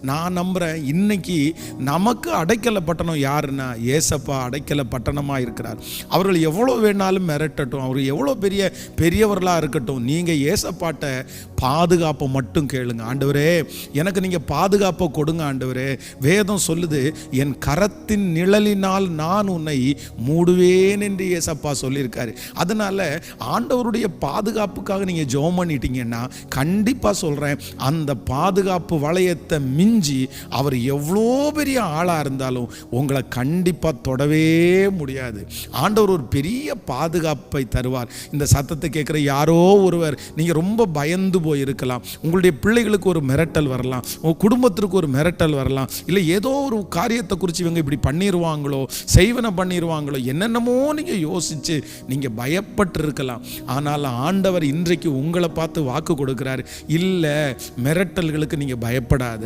நான் நம்புகிறேன் இன்னைக்கு நமக்கு அடைக்கல பட்டணம் யாருன்னா ஏசப்பா அடைக்கல பட்டணமாக இருக்கிறார். அவர்கள் எவ்வளோ வேணாலும் மிரட்டட்டும், அவர் எவ்வளோ பெரியவர்களாக இருக்கட்டும், நீங்கள் ஏசப்பாட்ட பாதுகாப்பை மட்டும் கேளுங்க. ஆண்டவரே எனக்கு நீங்கள் பாதுகாப்பை கொடுங்க ஆண்டவரே. வேதம் சொல்லுது, என் கரத்தின் நிழலினால் நான் உன்னை மூடுவேன் என்று ஏசப்பா சொல்லியிருக்காரு. அதனால ஆண்டவருடைய பாதுகாப்புக்காக நீங்கள் ஜெபம் பண்ணிட்டீங்கன்னா கண்டிப்பாக சொல்கிறேன், அந்த பாதுகாப்பு வளையத்தை மிஞ்சி அவர் எவ்வளோ பெரிய ஆளாக இருந்தாலும் உங்களை கண்டிப்பாக தொடவே முடியாது. ஆண்டவர் ஒரு பெரிய பாதுகாப்பை தருவார். இந்த சத்தத்தை கேட்குற யாரோ ஒருவர் நீங்கள் ரொம்ப பயந்து போயிருக்கலாம். உங்களுடைய பிள்ளைகளுக்கு ஒரு மிரட்டல் வரலாம், உங்கள் குடும்பத்திற்கு ஒரு மிரட்டல் வரலாம், இல்லை ஏதோ ஒரு காரியத்தை குறித்து இவங்க இப்படி பண்ணிடுவாங்களோ, செய்வனை பண்ணிடுவாங்களோ, என்னென்னமோ நீங்கள் யோசித்து நீங்கள் பயப்பட்டு இருக்கலாம். ஆனால் ஆண்டவர் இன்றைக்கு உங்களை பார்த்து வாக்கு கொடுக்குறாரு, இல்லை மிரட்டல்களுக்கு நீங்கள் பயப்படாத,